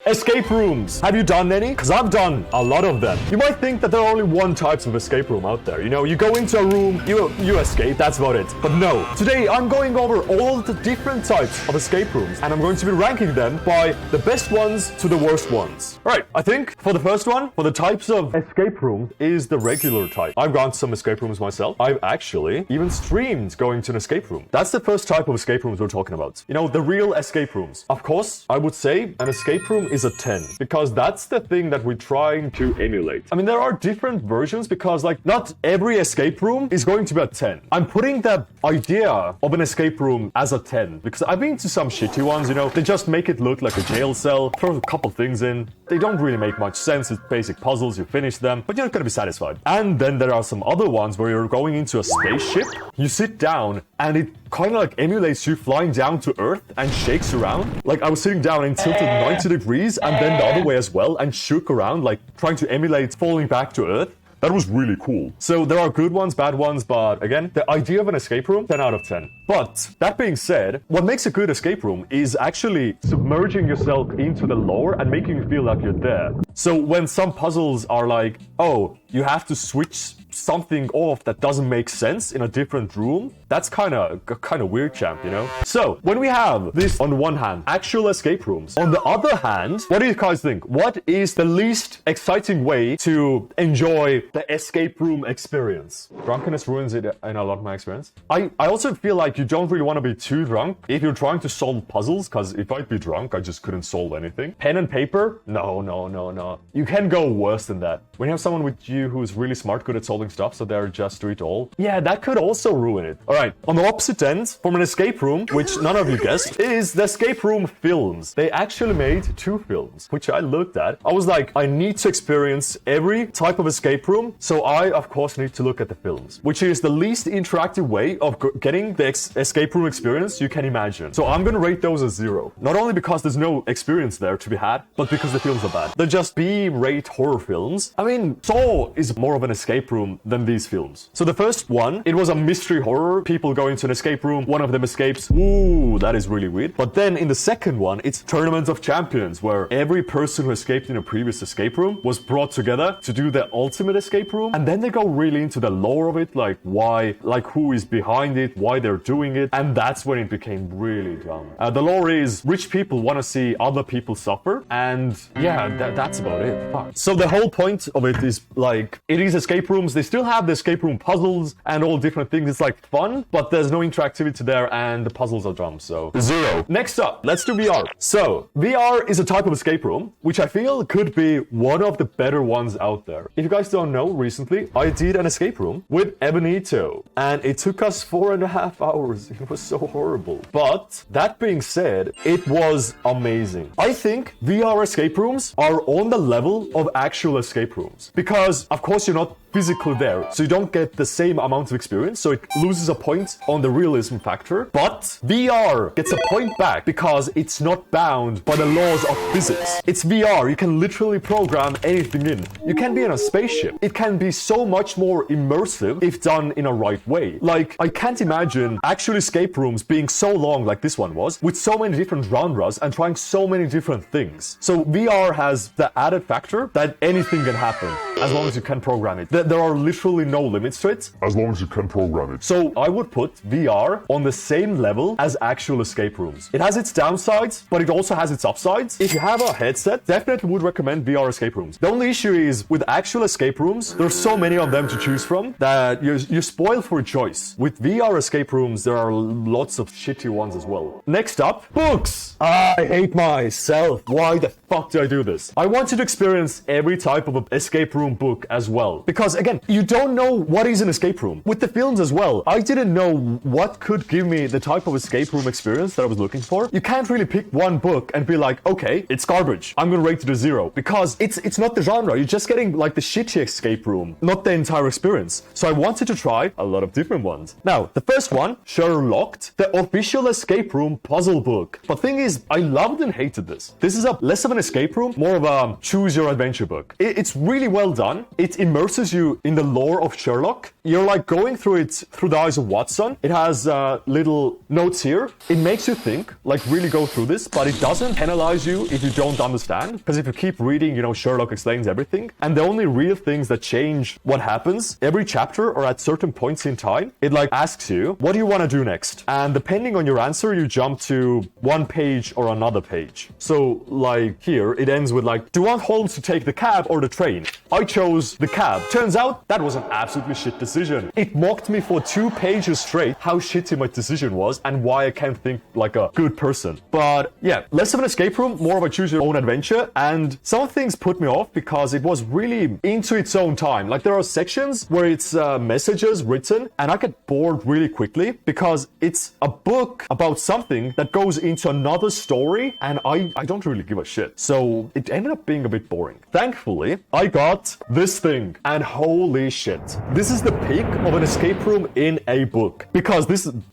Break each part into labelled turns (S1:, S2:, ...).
S1: Escape rooms. Have you done any? Because I've done a lot of them. You might think that there are only one types of escape room out there. You know, you go into a room, you escape, that's about it. But no, today I'm going over all the different types of escape rooms, and I'm going to be ranking them by the best ones to the worst ones. All right, I think for the first one, for the types of escape rooms, is the regular type. I've gone to some escape rooms myself. I've actually even streamed going to an escape room. That's the first type of escape rooms we're talking about. You know, the real escape rooms. Of course, I would say an escape room is a 10, because that's the thing that we're trying to emulate. I mean, there are different versions because, like, not every escape room is going to be a 10. I'm putting the idea of an escape room as a 10 because I've been to some shitty ones, you know, they just make it look like a jail cell, throw a couple things in. They don't really make much sense. It's basic puzzles, you finish them, but you're not going to be satisfied. And then there are some other ones where you're going into a spaceship, you sit down, and it kind of like emulates you flying down to Earth and shakes around. Like, I was sitting down and tilted 90 degrees and then the other way as well and shook around, like trying to emulate falling back to Earth. That was really cool. So there are good ones, bad ones, but again, the idea of an escape room, 10 out of 10. But that being said, what makes a good escape room is actually submerging yourself into the lore and making you feel like you're there. So when some puzzles are like, oh, you have to switch something off that doesn't make sense in a different room, that's kind of weird, champ, you know? So when we have this on one hand, actual escape rooms, on the other hand, what do you guys think? What is the least exciting way to enjoy the escape room experience? Drunkenness ruins it in a lot of my experience. I also feel like you don't really want to be too drunk if you're trying to solve puzzles, because if I'd be drunk, I just couldn't solve anything. Pen and paper? No. You can go worse than that. When you have someone with you who's really smart, good at solving stuff, so they're just do it all, yeah, that could also ruin it. All right, on the opposite end, from an escape room, which none of you guessed, is the escape room films. They actually made 2 films, which I looked at. I was like, I need to experience every type of escape room, so I, of course, need to look at the films, which is the least interactive way of getting the escape room experience you can imagine. So I'm gonna rate those as 0. Not only because there's no experience there to be had, but because the films are bad. They're just B-rate horror films. I mean, Saw is more of an escape room than these films. So the first one, it was a mystery horror. People go into an escape room, one of them escapes. Ooh, that is really weird. But then in the second one, it's Tournament of Champions, where every person who escaped in a previous escape room was brought together to do the ultimate escape room. And then they go really into the lore of it, like why, like who is behind it, why they're doing it. And that's when it became really dumb. The lore is rich people want to see other people suffer. And yeah, that's about it. Fuck. So the whole point of it is like, it is escape rooms. They still have the escape room puzzles and all different things. It's like fun, but there's no interactivity there and the puzzles are dumb, so 0. Next up, let's do VR. So VR is a type of escape room, which I feel could be one of the better ones out there. If you guys don't know, recently I did an escape room with Ebonito and it took us 4.5 hours. It was so horrible. But that being said, it was amazing. I think VR escape rooms are on the level of actual escape rooms because, of course, you're not physically there, so you don't get the same amount of experience, so it loses a point on the realism factor. But VR gets a point back because it's not bound by the laws of physics. It's VR, you can literally program anything in. You can be in a spaceship. It can be so much more immersive if done in a right way. Like, I can't imagine actual escape rooms being so long like this one was, with so many different genres and trying so many different things. So VR has the added factor that anything can happen as long as you can program it. There are literally no limits to it.
S2: As long as you can program it.
S1: So I would put VR on the same level as actual escape rooms. It has its downsides, but it also has its upsides. If you have a headset, definitely would recommend VR escape rooms. The only issue is with actual escape rooms, there's so many of them to choose from that you're spoiled for choice. With VR escape rooms, there are lots of shitty ones as well. Next up, books. I hate myself. Why the fuck do I do this? I wanted to experience every type of an escape room book as well. Because again, you don't know what is an escape room. With the films as well, I didn't know what could give me the type of escape room experience that I was looking for. You can't really pick one book and be like, okay, it's garbage, I'm gonna rate it a 0. Because it's not the genre. You're just getting like the shitty escape room, not the entire experience. So I wanted to try a lot of different ones. Now, the first one, Sherlocked, the official escape room puzzle book. But thing is, I loved and hated this. This is less of an escape room, more of a choose your adventure book. It's really well done, it immerses you in the lore of Sherlock. You're like going through it through the eyes of Watson. It has little notes here. It makes you think, like really go through this, but it doesn't penalize you if you don't understand. Because if you keep reading, you know, Sherlock explains everything. And the only real things that change what happens every chapter or at certain points in time, it like asks you, what do you want to do next? And depending on your answer, you jump to one page or another page. So like here, it ends with like, do you want Holmes to take the cab or the train? I chose the cab. Turns out that was an absolutely shit decision. It mocked me for 2 pages straight how shitty my decision was and why I can't think like a good person. But yeah, less of an escape room, more of a choose your own adventure. And some things put me off because it was really into its own time. Like there are sections where it's messages written and I get bored really quickly because it's a book about something that goes into another story and I don't really give a shit. So it ended up being a bit boring. Thankfully, I got this thing and holy shit. This is the peak of an escape room in a book because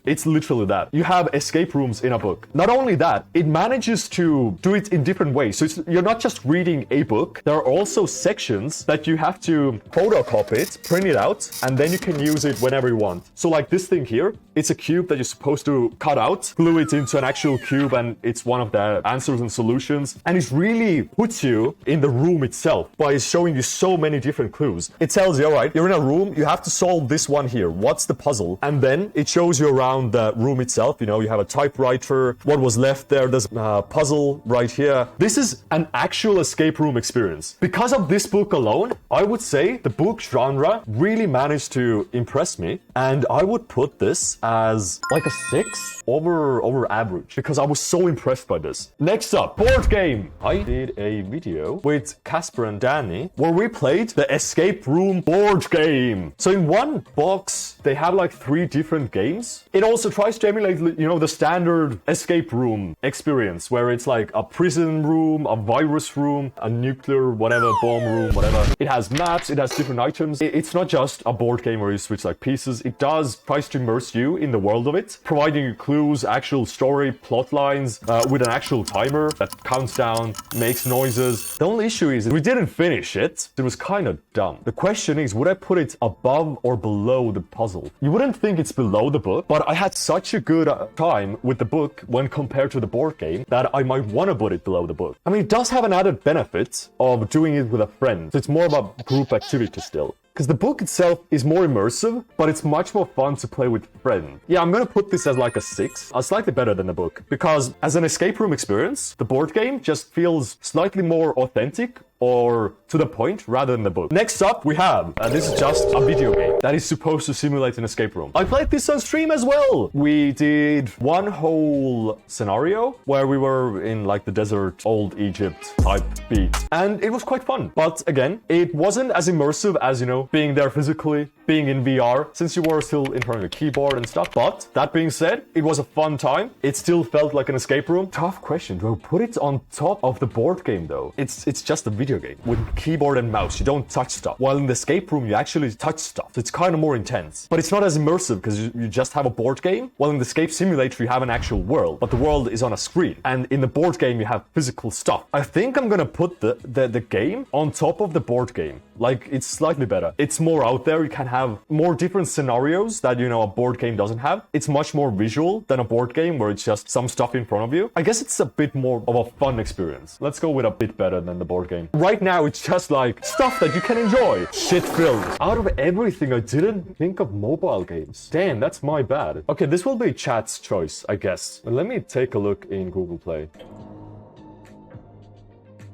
S1: it's literally that. You have escape rooms in a book. Not only that, it manages to do it in different ways. So you're not just reading a book. There are also sections that you have to photocopy it, print it out, and then you can use it whenever you want. So like this thing here, it's a cube that you're supposed to cut out, glue it into an actual cube, and it's one of the answers and solutions. And it really puts you in the room itself by showing you so many different clues. It tells you, all right, you're in a room, you have to solve this one here. What's the puzzle? And then it shows you around the room itself. You know, you have a typewriter, what was left there, there's a puzzle right here. This is an actual escape room experience. Because of this book alone, I would say the book genre really managed to impress me. And I would put this as like a 6 over average because I was so impressed by this. Next up, board game. I did a video with Casper and Danny where we played the escape room board game. So in one box, they have like 3 different games. It also tries to emulate, you know, the standard escape room experience where it's like a prison room, a virus room, a nuclear whatever, bomb room, whatever. It has maps, it has different items. It's not just a board game where you switch like pieces. It tries to immerse you in the world of it, providing you clues, actual story, plot lines, with an actual timer that counts down, makes noises. The only issue is we didn't finish it. It was kind of dumb. The question is, would I put it above or below the puzzle? You wouldn't think it's below the book, but I had such a good time with the book when compared to the board game that I might want to put it below the book. I mean, it does have an added benefit of doing it with a friend. So it's more of a group activity still. Because the book itself is more immersive, but it's much more fun to play with friends. Yeah, I'm gonna put this as like a 6, slightly better than the book. Because as an escape room experience, the board game just feels slightly more authentic or to the point rather than the book. Next up, we have, this is just a video game that is supposed to simulate an escape room. I played this on stream as well. We did one whole scenario where we were in like the desert, old Egypt type beat. And it was quite fun. But again, it wasn't as immersive as, you know, being there physically, being in VR, since you were still in front of a keyboard and stuff. But that being said, it was a fun time. It still felt like an escape room. Tough question. Do I put it on top of the board game though? It's just a video game with keyboard and mouse. You don't touch stuff. While in the escape room, you actually touch stuff. So it's kind of more intense. But it's not as immersive because you just have a board game. While in the escape simulator, you have an actual world, but the world is on a screen. And in the board game, you have physical stuff. I think I'm gonna put the game on top of the board game. Like, it's slightly better. It's more out there. You can have more different scenarios that, you know, a board game doesn't have. It's much more visual than a board game where it's just some stuff in front of you. I guess it's a bit more of a fun experience. Let's go with a bit better than the board game. Right now, it's just like stuff that you can enjoy. Shit filled. Out of everything, I didn't think of mobile games. Damn, that's my bad. Okay, this will be chat's choice, I guess. Let me take a look in Google Play.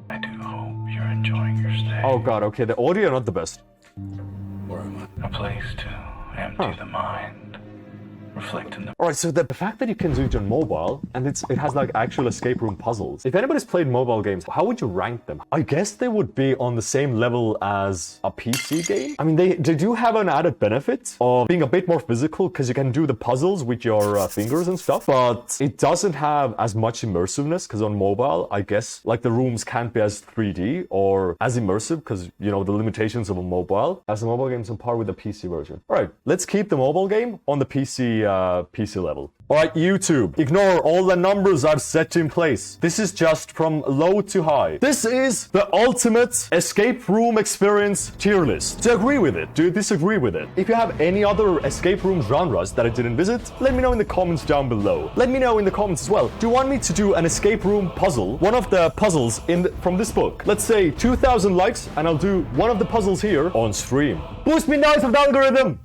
S2: I do hope you're enjoying your stay.
S1: Oh god, okay, the audio not the best.
S2: Where am I? A place to empty the mind, reflect in the...
S1: Alright, so the fact that you can do it on mobile, and it has like actual escape room puzzles. If anybody's played mobile games, how would you rank them? I guess they would be on the same level as a PC game. I mean, they do have an added benefit of being a bit more physical because you can do the puzzles with your fingers and stuff, but it doesn't have as much immersiveness because on mobile, I guess, like the rooms can't be as 3D or as immersive because, you know, the limitations of a mobile. As the mobile game's on par with the PC version. Alright, let's keep the mobile game on the PC PC level. Alright, YouTube, ignore all the numbers I've set in place. This is just from low to high. This is the ultimate escape room experience tier list. Do you agree with it? Do you disagree with it? If you have any other escape room genres that I didn't visit, let me know in the comments down below. Let me know in the comments as well. Do you want me to do an escape room puzzle? One of the puzzles from this book. Let's say 2,000 likes and I'll do one of the puzzles here on stream. Boost me nice of the algorithm!